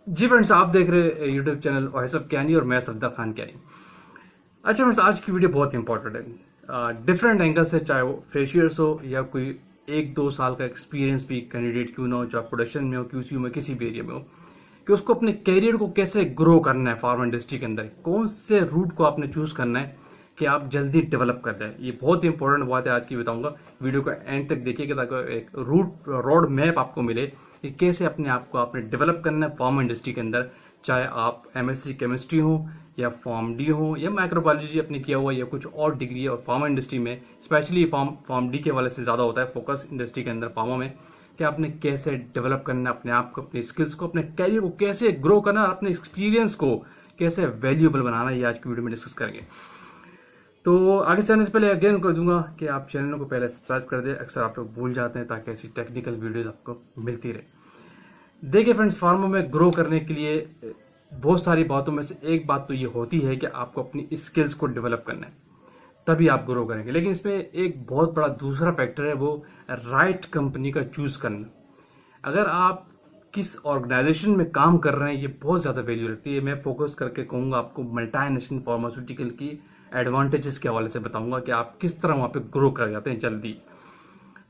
जी friends, आप देख रहे हैं यूट्यूब चैनल ओहैसब कैनी और मैं सफदर खान कैनी। अच्छा फ्रेंड्स, आज की वीडियो बहुत इंपॉर्टेंट है। डिफरेंट एंगल से, चाहे वो फ्रेशियर्स हो या कोई 1-2 साल का एक्सपीरियंस भी कैंडिडेट क्यों ना हो, चाहे प्रोडक्शन में हो, क्यूसी में, किसी भी एरिया में हो, कि उसको अपने कैरियर को कैसे ग्रो करना है। फार्मा इंडस्ट्री के अंदर कौन से रूट को आपने चूज करना है कि आप जल्दी डेवलप कर जाए। ये बहुत इंपॉर्टेंट बात है, आज की बताऊंगा। वीडियो का एंड तक देखिएगा ताकि एक रूट रोड मैप आपको मिले कि कैसे अपने आप को आपने डेवलप करना है फार्मा इंडस्ट्री के अंदर। चाहे आप एमएससी केमिस्ट्री हो या फार्म डी हो या माइक्रोबायोलॉजी आपने किया हुआ या कुछ और डिग्री है, और फार्मा इंडस्ट्री में स्पेशली फार्म डी के वाले से ज़्यादा होता है फोकस इंडस्ट्री के अंदर फार्मा में, कि आपने कैसे डेवलप करना है अपने आप को, अपने स्किल्स को, अपने कैरियर को कैसे ग्रो करना है और अपने एक्सपीरियंस को कैसे वैल्यूएबल बनाना, ये आज की वीडियो में डिस्कस करेंगे। तो आगे चलने से पहले अगेन कर दूंगा कि आप चैनल को पहले सब्सक्राइब कर दें। अक्सर आप लोग भूल जाते हैं, ताकि ऐसी टेक्निकल वीडियोस आपको मिलती रहे। देखिए फ्रेंड्स, फार्मा में ग्रो करने के लिए बहुत सारी बातों में से एक बात तो ये होती है कि आपको अपनी स्किल्स को डेवलप करना है, तभी आप ग्रो करेंगे। लेकिन इसमें एक बहुत बड़ा दूसरा फैक्टर है, वो राइट कंपनी का चूज करना। अगर आप किस ऑर्गेनाइजेशन में काम कर रहे हैं, ये बहुत ज़्यादा वैल्यू रखती है। मैं फोकस करके कहूँगा आपको मल्टीनेशनल फार्मास्यूटिकल की एडवांटेजेस के हवाले से बताऊंगा कि आप किस तरह वहाँ पे ग्रो कर जाते हैं जल्दी।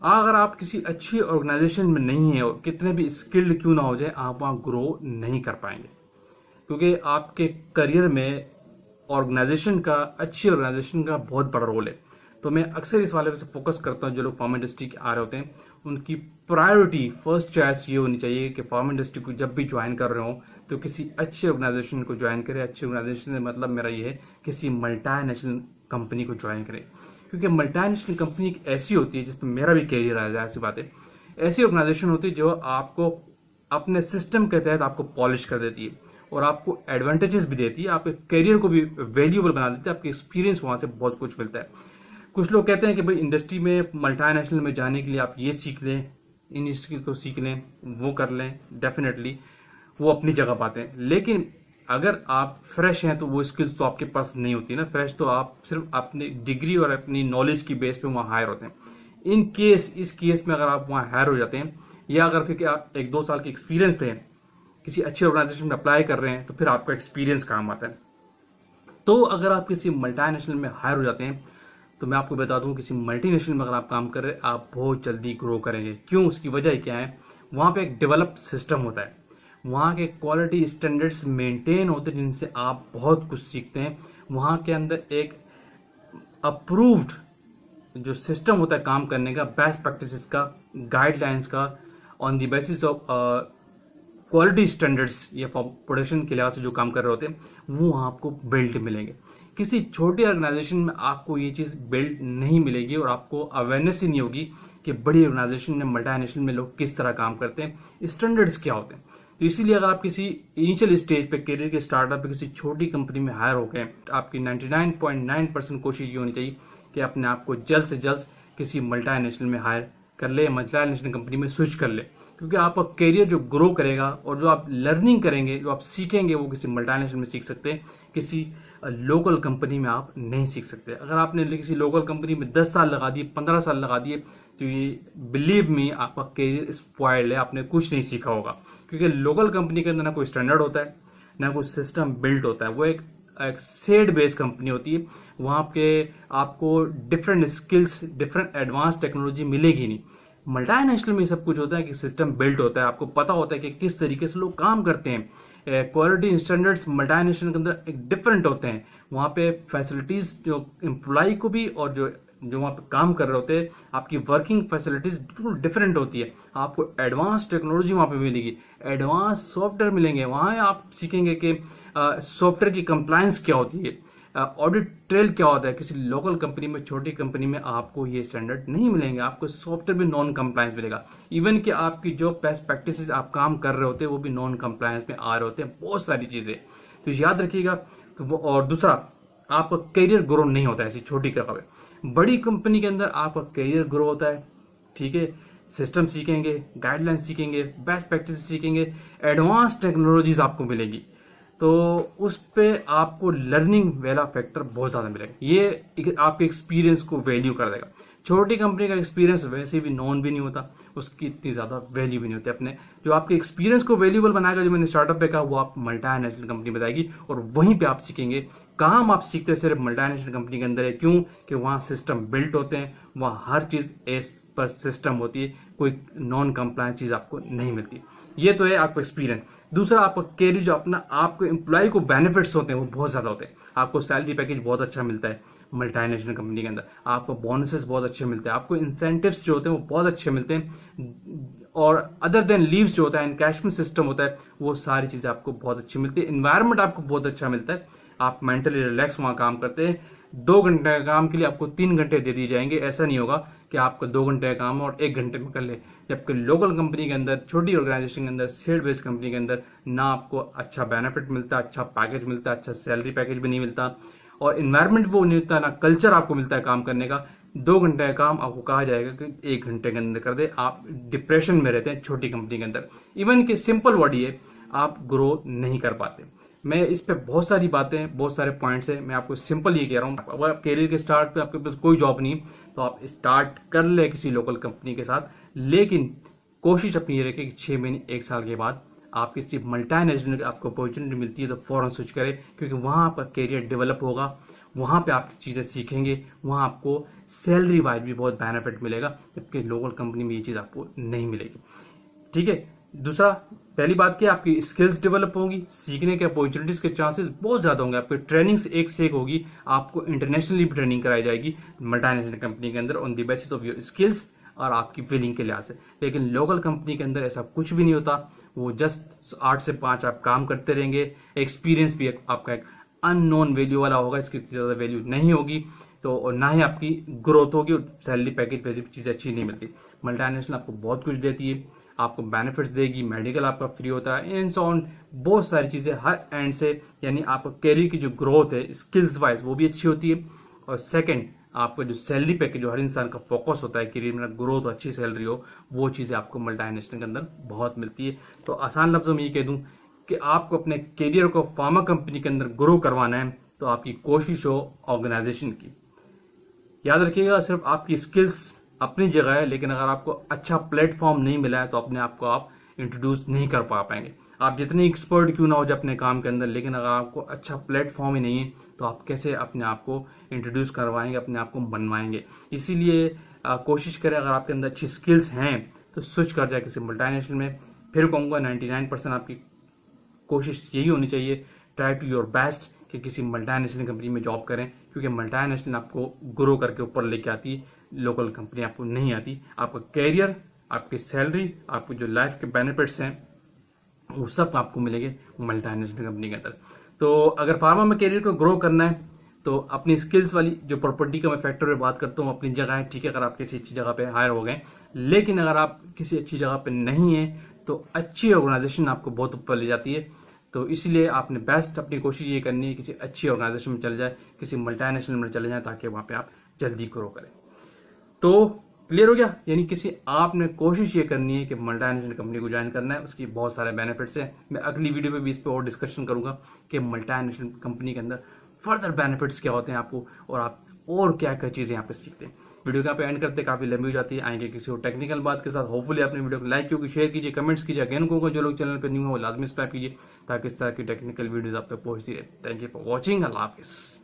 अगर आप किसी अच्छी ऑर्गेनाइजेशन में नहीं है और कितने भी स्किल्ड क्यों ना हो जाए, आप वहाँ ग्रो नहीं कर पाएंगे, क्योंकि आपके करियर में ऑर्गेनाइजेशन का, अच्छी ऑर्गेनाइजेशन का बहुत बड़ा रोल है। तो मैं अक्सर इस वाले पे फोकस करता हूँ। जो लोग फार्मा इंडस्ट्री के आ रहे होते हैं, उनकी प्रायोरिटी, फर्स्ट चॉइस ये होनी चाहिए कि फार्मा इंडस्ट्री को जब भी ज्वाइन कर रहे हो तो किसी अच्छे ऑर्गेनाइजेशन को ज्वाइन करें। अच्छी ऑर्गेनाइजेशन से मतलब मेरा ये है, किसी मल्टीनेशनल कंपनी को ज्वाइन करें, क्योंकि मल्टीनेशनल कंपनी एक ऐसी होती है जिसमें मेरा भी कैरियर आ जाए। ऐसी बात है, ऐसी ऑर्गेनाइजेशन होती है जो आपको अपने सिस्टम के तहत आपको पॉलिश कर देती है और आपको एडवांटेजेस भी देती है, आपके करियर को भी वैल्यूएबल बना देती है। आपके एक्सपीरियंस वहां से बहुत कुछ मिलता है। कुछ लोग कहते हैं कि भाई इंडस्ट्री में, मल्टीनेशनल में जाने के लिए आप ये सीख लें, इन स्किल को सीख लें, वो कर लें। डेफिनेटली वो अपनी जगह पाते हैं, लेकिन अगर आप फ्रेश हैं तो वो स्किल्स तो आपके पास नहीं होती ना। फ्रेश तो आप सिर्फ अपनी डिग्री और अपनी नॉलेज की बेस पे वहाँ हायर होते हैं। इन केस, इस केस में अगर आप वहाँ हायर हो जाते हैं, या अगर फिर आप 1-2 साल के एक्सपीरियंस पे हैं, किसी अच्छी ऑर्गेनाइजेशन में अप्लाई कर रहे हैं, तो फिर आपका एक्सपीरियंस काम आता है। तो अगर आप किसी मल्टीनेशनल में हायर हो जाते हैं, तो मैं आपको बता दूं, किसी मल्टीनेशनल में अगर आप काम कर रहे हैं, आप बहुत जल्दी ग्रो करेंगे। क्यों? उसकी वजह क्या है? वहाँ पे एक डेवलप सिस्टम होता है, वहाँ के क्वालिटी स्टैंडर्ड्स मेंटेन होते हैं, जिनसे आप बहुत कुछ सीखते हैं। वहाँ के अंदर एक अप्रूव्ड जो सिस्टम होता है काम करने का, बेस्ट प्रैक्टिसेस का, गाइडलाइंस का, on the basis of quality standards या प्रोडक्शन के लिहाज से जो काम कर रहे होते हैं, वो आपको बिल्ड मिलेंगे। किसी छोटे ऑर्गेनाइजेशन में आपको ये चीज़ बिल्ड नहीं मिलेगी और आपको अवेयरनेस ही नहीं होगी कि बड़ी ऑर्गेनाइजेशन में, मल्टीनेशनल में लोग किस तरह काम करते हैं, स्टैंडर्ड्स क्या होते हैं। तो इसीलिए अगर आप किसी इनिशियल स्टेज पे, करियर के स्टार्टअप पे, किसी छोटी कंपनी में हायर हो गए, आपकी 99.9% कोशिश ये होनी चाहिए कि अपने आप को जल्द से जल्द किसी मल्टीनेशनल में हायर कर ले, मल्टीनेशनल कंपनी में स्विच कर ले। क्योंकि आपका करियर जो ग्रो करेगा और जो आप लर्निंग करेंगे, जो आप सीखेंगे, वो किसी मल्टीनेशनल में सीख सकते हैं, किसी लोकल कंपनी में आप नहीं सीख सकते। अगर आपने किसी लोकल कंपनी में 10 साल लगा दिए, 15 साल लगा दिए, तो ये बिलीव मी, आपका करियर स्पॉइल्ड है, आपने कुछ नहीं सीखा होगा। क्योंकि लोकल कंपनी के अंदर ना कोई स्टैंडर्ड होता है, ना कोई सिस्टम बिल्ट होता है। वो एक सेड बेस्ड कंपनी होती है। वहाँ पे आपको different skills, different advance technology मिलेगी नहीं। मल्टीनेशनल में सब कुछ होता है कि सिस्टम बिल्ट होता है, आपको पता होता है कि किस तरीके से लोग काम करते हैं। क्वालिटी स्टैंडर्ड्स मल्टीनेशनल के अंदर एक डिफरेंट होते हैं। वहाँ पे फैसिलिटीज जो एम्प्लॉय को भी, और जो जो वहाँ पे काम कर रहे होते हैं, आपकी वर्किंग फैसिलिटीज बिल्कुल डिफरेंट होती है। आपको एडवांस टेक्नोलॉजी वहाँ पे मिलेगी, एडवांस सॉफ्टवेयर मिलेंगे। वहाँ आप सीखेंगे कि सॉफ्टवेयर की कंप्लायंस क्या होती है, ऑडिट ट्रेल क्या होता है। किसी लोकल कंपनी में, छोटी कंपनी में आपको ये स्टैंडर्ड नहीं मिलेंगे, आपको सॉफ्टवेयर भी नॉन कंप्लायंस मिलेगा। इवन कि आपकी जो बेस्ट प्रैक्टिसेस आप काम कर रहे होते हैं, वो भी नॉन कंप्लायंस में आ रहे होते हैं, बहुत सारी चीज़ें। तो याद रखिएगा। तो वो, और दूसरा, आपका करियर ग्रो नहीं होता है ऐसी छोटी कंपनी में। बड़ी कंपनी के अंदर आपका करियर ग्रो होता है। ठीक है, सिस्टम सीखेंगे, गाइडलाइन सीखेंगे, बेस्ट प्रैक्टिस सीखेंगे, एडवांस टेक्नोलॉजीज आपको मिलेगी। तो उस पे आपको लर्निंग वाला फैक्टर बहुत ज़्यादा मिलेगा। ये आपके एक्सपीरियंस को वैल्यू कर देगा। छोटी कंपनी का एक्सपीरियंस वैसे भी नॉन भी नहीं होता, उसकी इतनी ज़्यादा वैल्यू भी नहीं होती। अपने जो आपके एक्सपीरियंस को वैल्यूबल बनाएगा, जो मैंने स्टार्टअप पे कहा, वो आप मल्टीनेशनल कंपनी बताएगी और वहीं पे आप सीखेंगे। काम आप सीखते हैं सिर्फ मल्टीनेशनल कंपनी के अंदर है, क्यों कि वहाँ सिस्टम बिल्ट होते हैं, वहाँ हर चीज़ एज पर सिस्टम होती है, कोई नॉन कंप्लायंट चीज़ आपको नहीं मिलती। ये तो है आपको एक्सपीरियंस। दूसरा, आपका कैरियर जो अपना आपको एम्प्लॉय को बेनिफिट्स होते हैं वो बहुत ज़्यादा होते हैं। आपको सैलरी पैकेज बहुत अच्छा मिलता है मल्टीनेशनल कंपनी के अंदर, आपको बोनसेस बहुत अच्छे मिलते हैं, आपको इंसेंटिव्स जो होते हैं वो बहुत अच्छे मिलते हैं, और अदर देन लीव्स जो होता है, एनकैशमेंट सिस्टम होता है, वो सारी चीज़ें आपको बहुत अच्छी मिलती है। इन्वायरमेंट आपको बहुत अच्छा मिलता है, आप मेंटली रिलैक्स वहाँ काम करते हैं। 2 घंटे का काम के लिए आपको 3 घंटे दे दिए जाएंगे। ऐसा नहीं होगा कि आपका 2 घंटे का काम और 1 घंटे में कर ले। जबकि लोकल कंपनी के अंदर, छोटी ऑर्गेनाइजेशन के अंदर, स्टेट बेस्ड कंपनी के अंदर ना आपको अच्छा बेनिफिट मिलता, अच्छा पैकेज मिलता, अच्छा सैलरी पैकेज भी नहीं मिलता, और इन्वायरमेंट वो नहीं मिलता, ना कल्चर आपको मिलता है काम करने का। 2 घंटे का काम आपको कहा जाएगा कि 1 घंटे के अंदर कर दे। आप डिप्रेशन में रहते हैं छोटी कंपनी के अंदर। इवन कि सिंपल वर्ड ये, आप ग्रो नहीं कर पाते। मैं इस पे बहुत सारी बातें, बहुत सारे पॉइंट्स हैं, मैं आपको सिंपल ये कह रहा हूँ, अगर आप कैरियर के स्टार्ट पे आपके पास कोई जॉब नहीं तो आप स्टार्ट कर ले किसी लोकल कंपनी के साथ, लेकिन कोशिश अपनी ये रखें कि 6 महीने 1 साल के बाद आप किसी मल्टीनेशनल आपको अपॉर्चुनिटी मिलती है तो फौरन स्विच करें, क्योंकि वहाँ आपका कैरियर डेवलप होगा, वहाँ पे आप चीज़ें सीखेंगे, वहाँ आपको सैलरी वाइज भी बहुत बेनिफिट मिलेगा, जबकि लोकल कंपनी में ये चीज़ आपको नहीं मिलेगी। ठीक है। दूसरा, पहली बात क्या, आपकी स्किल्स डेवलप होंगी, सीखने के अपॉर्चुनिटीज के चांसेस बहुत ज़्यादा होंगे, आपकी ट्रेनिंग्स एक से एक होगी, आपको इंटरनेशनली भी ट्रेनिंग कराई जाएगी मल्टीनेशनल कंपनी के अंदर on the basis of your skills और आपकी फीलिंग के लिहाज से। लेकिन लोकल कंपनी के अंदर ऐसा कुछ भी नहीं होता, वो जस्ट 8 से 5 आप काम करते रहेंगे, एक्सपीरियंस भी आपका एक अननोन वैल्यू वाला होगा, इसकी ज़्यादा वैल्यू नहीं होगी, तो और ना ही आपकी ग्रोथ होगी, और सैलरी पैकेज पे चीज़ें अच्छी नहीं मिलती। मल्टीनेशनल आपको बहुत कुछ देती है, आपको बेनिफिट्स देगी, मेडिकल आपका फ्री होता है, एंड सो ऑन, बहुत सारी चीज़ें हर एंड से, यानी आपका कैरियर की जो ग्रोथ है स्किल्स वाइज वो भी अच्छी होती है। और सेकंड, आपका जो सैलरी पैकेज, जो हर इंसान का फोकस होता है कैरियर में ग्रोथ, अच्छी सैलरी हो, वो चीज़ें आपको मल्टीनेशनल के अंदर बहुत मिलती है। तो आसान लफ्ज़ों में ये कह दूँ कि आपको अपने कैरियर को फार्मा कंपनी के अंदर ग्रो करवाना है तो आपकी कोशिश हो ऑर्गेनाइजेशन की। याद रखिएगा, सिर्फ आपकी स्किल्स अपनी जगह है, लेकिन अगर आपको अच्छा प्लेटफॉर्म नहीं मिला है तो अपने आप को आप इंट्रोड्यूस नहीं कर पाएंगे। आप जितने एक्सपर्ट क्यों ना हो जाए अपने काम के अंदर, लेकिन अगर आपको अच्छा प्लेटफॉर्म ही नहीं है तो आप कैसे अपने आप को इंट्रोड्यूस करवाएंगे, अपने आप को बनवाएंगे। इसीलिए कोशिश करें, अगर आपके अंदर अच्छी स्किल्स हैं तो स्विच कर जाए किसी मल्टीनेशनल में। फिर कहूँगा 99% आपकी कोशिश यही होनी चाहिए, ट्राई टू योर बेस्ट कि किसी मल्टीनेशनल कंपनी में जॉब करें, क्योंकि मल्टीनेशनल आपको ग्रो करके ऊपर लेके आती है, लोकल कंपनी आपको नहीं आती। आपका कैरियर, आपकी सैलरी, आपको जो लाइफ के बेनिफिट्स हैं वो सब आपको मिलेंगे मल्टीनेशनल कंपनी के अंदर। तो अगर फार्मा में कैरियर को ग्रो करना है तो अपनी स्किल्स वाली जो प्रॉपर्टी का मैं फैक्टर में बात करता हूँ, अपनी जगह है, ठीक है, अगर आप किसी अच्छी जगह पे हायर हो गए। लेकिन अगर आप किसी अच्छी जगह पे नहीं है तो अच्छी ऑर्गेनाइजेशन आपको बहुत ऊपर ले जाती है। तो इसलिए आपने बेस्ट अपनी कोशिश ये करनी है किसी अच्छी ऑर्गेनाइजेशन में चले जाए, किसी मल्टीनेशनल में चले जाए, ताकि वहाँ पे आप जल्दी ग्रो करें। तो क्लियर हो गया, यानी किसी आपने कोशिश ये करनी है कि मल्टीनेशनल कंपनी को ज्वाइन करना है, उसकी बहुत सारे बेनिफिट्स हैं। मैं अगली वीडियो में भी इस पर और डिस्कशन करूंगा कि मल्टीनेशनल कंपनी के अंदर फर्दर बेनिफिट्स क्या होते हैं आपको, और आप और क्या क्या चीज़ें यहाँ पे सीखते हैं। वीडियो यहाँ पे एंड करते, काफी लंबी हो जाती है। आएंगे किसी और टेक्निकल बात के साथ। होपफुली आपने वीडियो को लाइक कीजिए, शेयर कीजिए, कमेंट्स कीजिए। अगेन को जो लोग चैनल पर न्यू हो लाजमी सब्सक्राइब कीजिए, ताकि इस तरह की टेक्निकल वीडियोज आप तक पहुंचती रहे। Thank you for watching. अल्लाह हाफिज़।